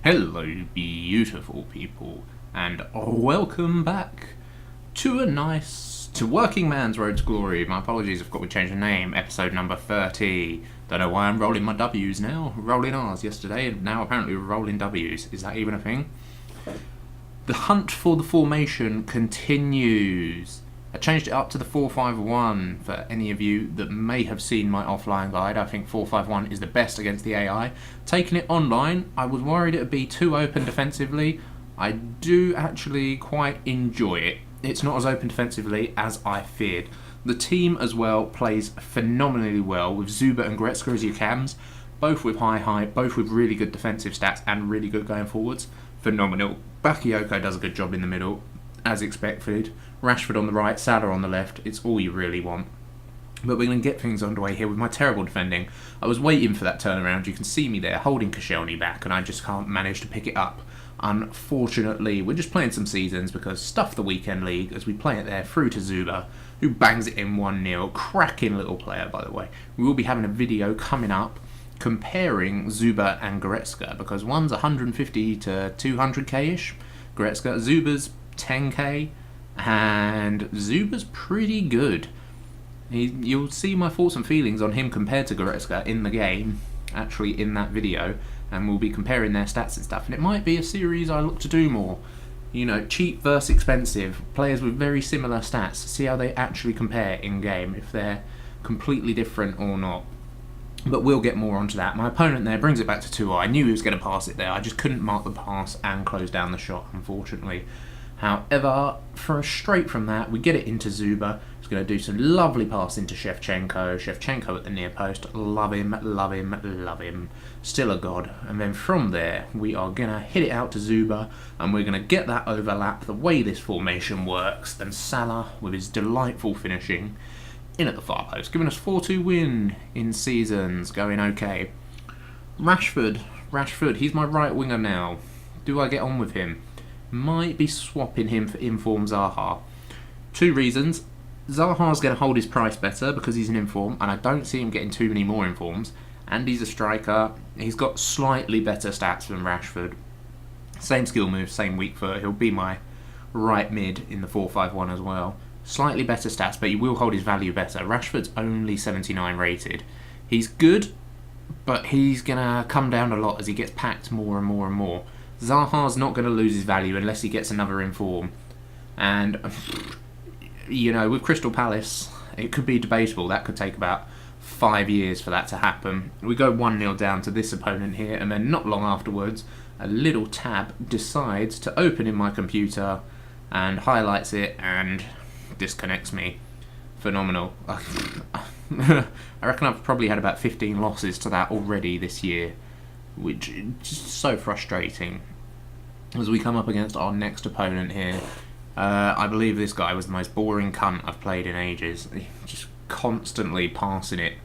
Hello, beautiful people, and welcome back to Working Man's Road to Glory. My apologies, I've got to change the name. Episode number 30. Don't know why I'm rolling my W's now. Rolling R's yesterday, and now apparently rolling W's. Is that even a thing? The hunt for the formation continues. I changed it up to the 4-5-1 for any of you that may have seen my offline guide. I think 4-5-1 is the best against the AI. Taking it online, I was worried it would be too open defensively. I do actually quite enjoy it. It's not as open defensively as I feared. The team as well plays phenomenally well with Zuba and Goretzka as your cams, both with high, both with really good defensive stats and really good going forwards. Phenomenal. Bakayoko does a good job in the middle, as expected. Rashford on the right, Salah on the left. It's all you really want. But we're going to get things underway here with my terrible defending. I was waiting for that turnaround. You can see me there holding Koscielny back, and I just can't manage to pick it up. Unfortunately, we're just playing some seasons because stuff the weekend league as we play it there through to Zuba, who bangs it in 1-0. Cracking little player, by the way. We will be having a video coming up comparing Zuba and Goretzka because one's 150 to 200k-ish. Goretzka, Zuba's 10k, and Zuba's pretty good. You'll see my thoughts and feelings on him compared to Goretzka in the game, actually in that video, and we'll be comparing their stats and stuff. And it might be a series I look to do more. You know, cheap versus expensive, players with very similar stats, see how they actually compare in game, if they're completely different or not. But we'll get more onto that. My opponent there brings it back to 2-0. I knew he was going to pass it there. I just couldn't mark the pass and close down the shot, unfortunately. However, straight from that, we get it into Zuba. He's going to do some lovely pass into Shevchenko. Shevchenko at the near post. Love him, love him, love him. Still a god. And then from there, we are going to hit it out to Zuba, and we're going to get that overlap the way this formation works. Then Salah, with his delightful finishing, in at the far post, giving us 4-2 win in seasons, going okay. Rashford, he's my right winger now. Do I get on with him? Might be swapping him for inform Zaha. Two reasons. Zaha's going to hold his price better because he's an inform, and I don't see him getting too many more informs. And he's a striker. He's got slightly better stats than Rashford. Same skill moves, same weak foot. He'll be my right mid in the 4-5-1 as well. Slightly better stats, but he will hold his value better. Rashford's only 79 rated. He's good, but he's going to come down a lot as he gets packed more and more and more. Zaha's not going to lose his value unless he gets another inform. And, you know, with Crystal Palace, it could be debatable. That could take about 5 years for that to happen. We go 1-0 down to this opponent here, and then not long afterwards, a little tab decides to open in my computer and highlights it and disconnects me. Phenomenal. I reckon I've probably had about 15 losses to that already this year, which is just so frustrating. As we come up against our next opponent here, I believe this guy was the most boring cunt I've played in ages. Just constantly passing it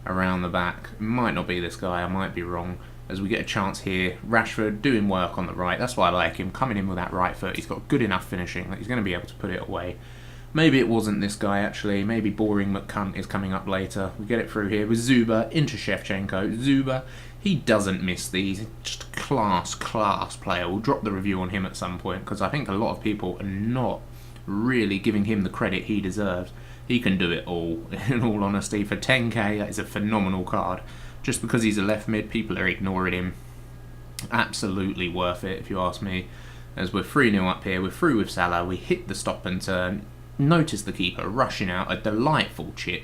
around the back. It might not be this guy, I might be wrong. As we get a chance here, Rashford doing work on the right. That's why I like him, coming in with that right foot. He's got good enough finishing that he's going to be able to put it away. Maybe it wasn't this guy actually, maybe Boring McCunt is coming up later. We get it through here with Zuba into Shevchenko. Zuba, he doesn't miss these, just a class player. We'll drop the review on him at some point because I think a lot of people are not really giving him the credit he deserves. He can do it all, in all honesty. For 10k, that is a phenomenal card. Just because he's a left mid, people are ignoring him. Absolutely worth it if you ask me. As we're 3-0 up here, we're through with Salah, we hit the stop and turn. Notice the keeper rushing out a delightful chip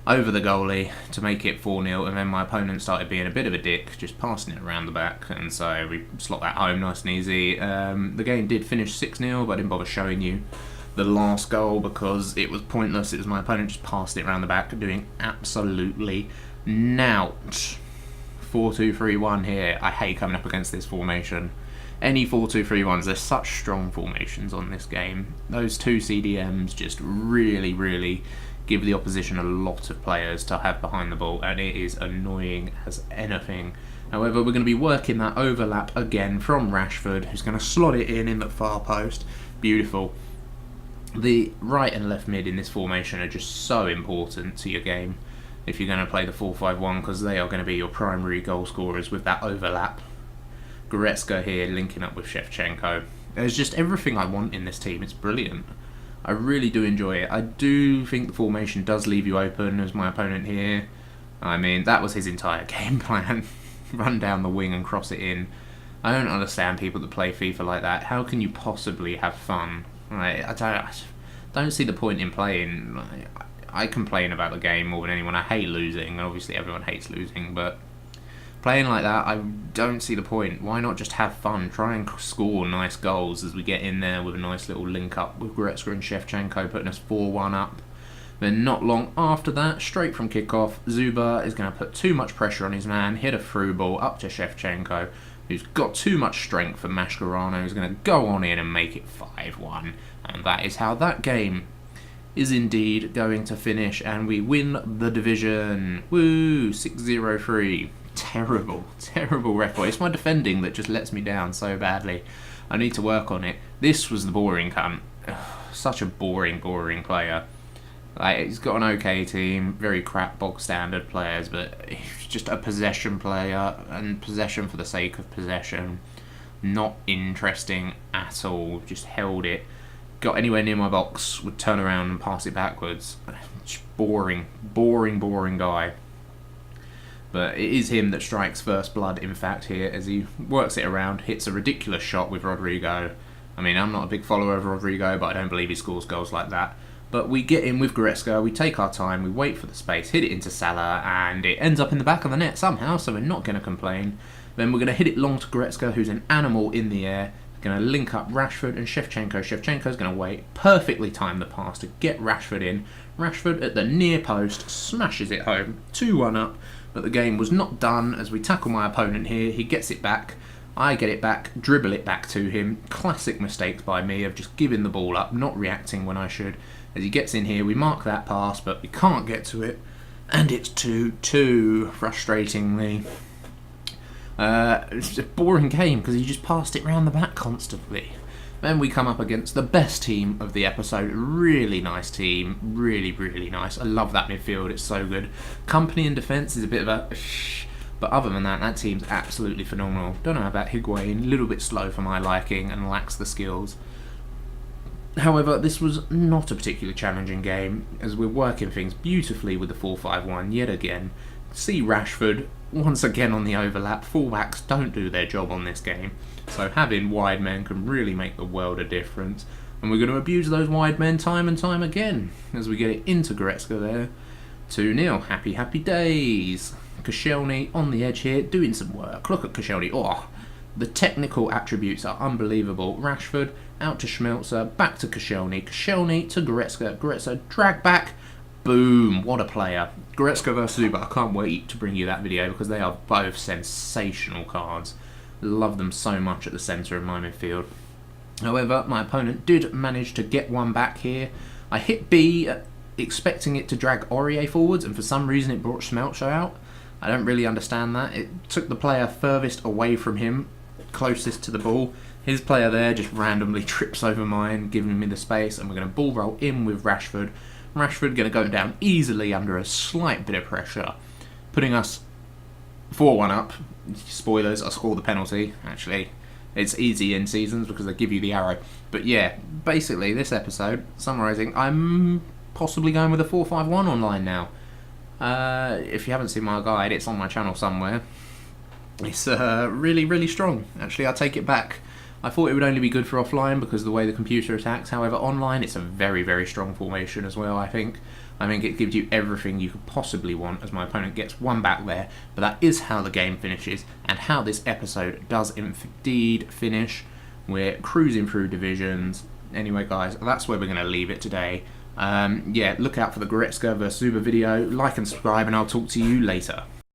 over the goalie to make it 4-0, and then my opponent started being a bit of a dick, just passing it around the back, and so we slot that home nice and easy. The game did finish 6-0, but I didn't bother showing you the last goal because it was pointless. It was my opponent just passed it around the back, doing absolutely nout. 4-2-3-1 here. I hate coming up against this formation. Any 4-2-3-1s, there's such strong formations on this game. Those two CDMs just really give the opposition a lot of players to have behind the ball, and it is annoying as anything. However, we're going to be working that overlap again from Rashford, who's going to slot it in the far post. Beautiful. The right and left mid in this formation are just so important to your game if you're going to play the 4-5-1, because they are going to be your primary goal scorers with that overlap. Goretzka here linking up with Shevchenko. There's just everything I want in this team. It's brilliant. I really do enjoy it. I do think the formation does leave you open as my opponent here. I mean, that was his entire game plan. Run down the wing and cross it in. I don't understand people that play FIFA like that. How can you possibly have fun? Right? I don't see the point in playing. I complain about the game more than anyone. I hate losing, and obviously everyone hates losing, but playing like that, I don't see the point. Why not just have fun? Try and score nice goals as we get in there with a nice little link up with Goretzka and Shevchenko putting us 4-1 up. Then not long after that, straight from kickoff, Zuba is going to put too much pressure on his man, hit a through ball up to Shevchenko, who's got too much strength for Mascherano, who's going to go on in and make it 5-1. And that is how that game is indeed going to finish, and we win the division. Woo! 6-0-3. Terrible, terrible record. It's my defending that just lets me down so badly. I need to work on it. This was the boring cunt. Ugh, such a boring player. Like, he's got an okay team, very crap bog standard players, but he's just a possession player, and possession for the sake of possession. Not interesting at all. Just held it. Got anywhere near my box, would turn around and pass it backwards. Just boring guy. But it is him that strikes first blood, in fact, here, as he works it around, hits a ridiculous shot with Rodrigo. I mean, I'm not a big follower of Rodrigo, but I don't believe he scores goals like that. But we get in with Goretzka, we take our time, we wait for the space, hit it into Salah, and it ends up in the back of the net somehow, so we're not going to complain. Then we're going to hit it long to Goretzka, who's an animal in the air. Going to link up Rashford and Shevchenko. Shevchenko's going to wait, perfectly time the pass to get Rashford in. Rashford at the near post smashes it home, 2-1 up, but the game was not done as we tackle my opponent here. He gets it back, I get it back, dribble it back to him. Classic mistakes by me of just giving the ball up, not reacting when I should. As he gets in here, we mark that pass, but we can't get to it, and it's 2-2, frustratingly. It's a boring game because he just passed it round the back constantly. Then we come up against the best team of the episode. Really nice team. Really nice. I love that midfield. It's so good. Company in defence is a bit of a shh. But other than that, that team's absolutely phenomenal. Don't know about Higuain. A little bit slow for my liking and lacks the skills. However, this was not a particularly challenging game as we're working things beautifully with the 4-5-1 yet again. See Rashford once again on the overlap. Fullbacks don't do their job on this game, so having wide men can really make the world of difference, and we're going to abuse those wide men time and time again as we get it into Goretzka there. 2-0, happy days. Koscielny on the edge here doing some work. Look at Koscielny. Oh, the technical attributes are unbelievable. Rashford out to Schmelzer, back to Koscielny, Koscielny to Goretzka, drag back. Boom, what a player. Goretzka versus Zuba. I can't wait to bring you that video because they are both sensational cards. Love them so much at the centre of my midfield. However, my opponent did manage to get one back here. I hit B expecting it to drag Aurier forwards, and for some reason it brought Schmelzer out. I don't really understand that. It took the player furthest away from him, closest to the ball. His player there just randomly trips over mine, giving me the space, and we're going to ball roll in with Rashford. Rashford going to go down easily under a slight bit of pressure, putting us 4-1 up. Spoilers, I scored the penalty, actually. It's easy in seasons because they give you the arrow. But yeah, basically this episode, summarising, I'm possibly going with a 4-5-1 online now. If you haven't seen my guide, it's on my channel somewhere. It's really strong. Actually, I take it back. I thought it would only be good for offline because of the way the computer attacks. However, online it's a very strong formation as well, I think. I think it gives you everything you could possibly want as my opponent gets one back there. But that is how the game finishes and how this episode does indeed finish. We're cruising through divisions. Anyway, guys, that's where we're going to leave it today. Yeah, look out for the Goretzka vs Zuba video. Like and subscribe, and I'll talk to you later.